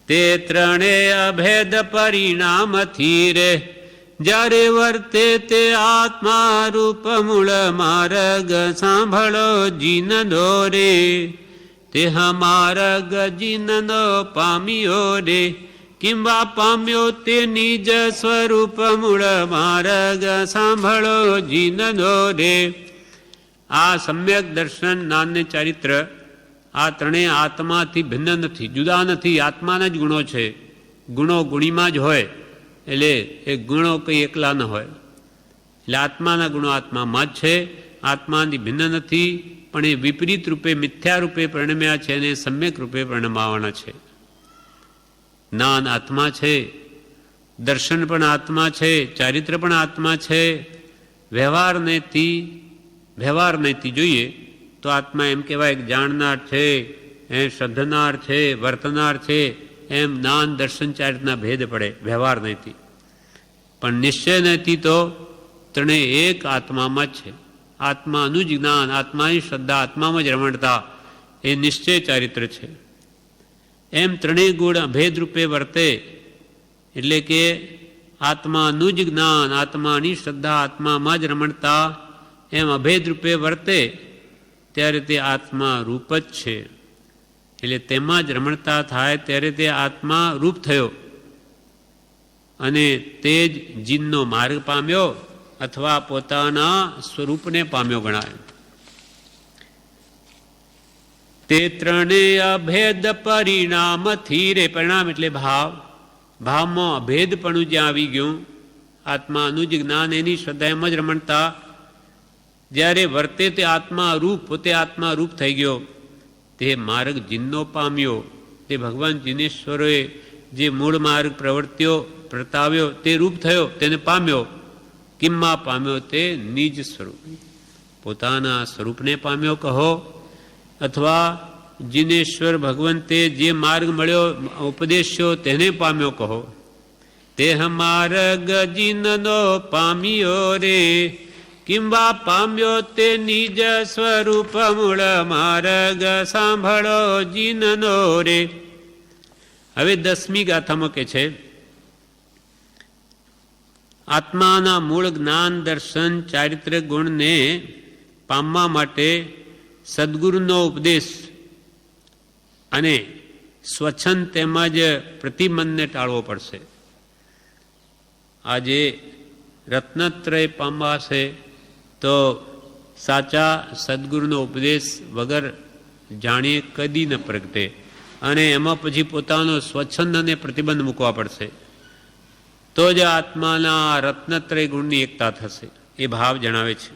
તે ત્રણેય અભેદ પરિણામથી રે જ્યારે વર્તે તે આત્મા રૂપ મૂળ માર્ગ સાંભળો જીન દોરે તે માર્ગ જીનનો પામ્યો રે કિંવા પામ્યો તે નિજ સ્વરૂપ મૂળ માર્ગ સાંભળો જીન દોરે. આ સમ્યક દર્શન જ્ઞાન ને ચારિત્ર આ ત્રણેય આત્માથી ભિન્ન નથી, જુદા નથી, આત્માના જ ગુણો છે. ગુણો ગુણીમાં જ હોય એટલે એ ગુણો કંઈ એકલા ન હોય. એટલે આત્માના ગુણો આત્મામાં જ છે, આત્માથી ભિન્ન નથી, પણ એ વિપરીત રૂપે મિથ્યા રૂપે પરિણમ્યા છે અને સમ્યક રૂપે પરિણમાવાના છે. જ્ઞાન આત્મા છે, દર્શન પણ આત્મા છે, ચારિત્ર પણ આત્મા છે. વ્યવહાર નૈતિ જોઈએ તો આત્મા એમ કહેવાય કે જાણનાર છે, એ શ્રદ્ધનાર છે, વર્તનાર છે, એમ જ્ઞાન દર્શન ચારિત્રના ભેદ પડે વ્યવહાર નૈતિ. પણ નિશ્ચય નૈતિ તો ત્રણેય એક આત્મામાં જ છે. આત્માનું જ જ્ઞાન, આત્માની શ્રદ્ધા, આત્મામાં જ રમણતા એ નિશ્ચય ચારિત્ર છે. એમ ત્રણેય ગુણ અભેદ રૂપે વર્તે એટલે કે આત્માનું જ જ્ઞાન, આત્માની શ્રદ્ધા, આત્મામાં જ રમણતા એમ અભેદ રૂપે વર્તે ત્યારે તે આત્મા રૂપ જ છે. એટલે તેમાં જ રમણતા થાય ત્યારે તે આત્મા રૂપ થયો અને તે જ જીનનો માર્ગ પામ્યો અથવા પોતાના સ્વરૂપને પામ્યો ગણાય. તે ત્રણેય અભેદ પરિણામથી રે, પરિણામ એટલે ભાવ, ભાવમાં અભેદપણું જ્યાં આવી ગયું, આત્માનું જ જ્ઞાન એની શ્રદ્ધા એમ જ રમણતા જ્યારે વર્તે તે આત્મા રૂપ, પોતે આત્મા રૂપ થઈ ગયો, તે માર્ગ જીનનો પામ્યો. તે ભગવાન જીનેશ્વરોએ જે મૂળ માર્ગ પ્રવર્ત્યો પ્રતાવ્યો તે રૂપ થયો, તેને પામ્યો. કિમમાં પામ્યો? તે નિજ સ્વરૂપ, પોતાના સ્વરૂપને પામ્યો કહો, અથવા જીનેશ્વર ભગવંતે જે માર્ગ મળ્યો ઉપદેશ્યો તેને પામ્યો કહો. તે માર્ગ જીનનો પામ્યો રે કિંવા પામ્યો તે નિજ સ્વરૂપ મૂળ માર્ગ સાંભળો જીનનો રે. હવે 10મી ગાથામાં કે છે આત્માના મૂળ જ્ઞાન દર્શન ચારિત્ર ગુણને પામવા માટે સદગુરુનો ઉપદેશ અને સ્વચ્છંદ તેમજ પ્રતિબંધને ટાળવો પડશે. આજે રત્નત્રય પામવા છે તો સાચા સદગુરુનો ઉપદેશ વગર જાણીએ કદી ન પ્રગટે અને એમાં પછી પોતાનો સ્વચ્છંદ અને પ્રતિબંધ મૂકવા પડશે તો જ આત્માના રત્નત્રય ગુણની એકતા થશે. એ ભાવ જણાવે છે.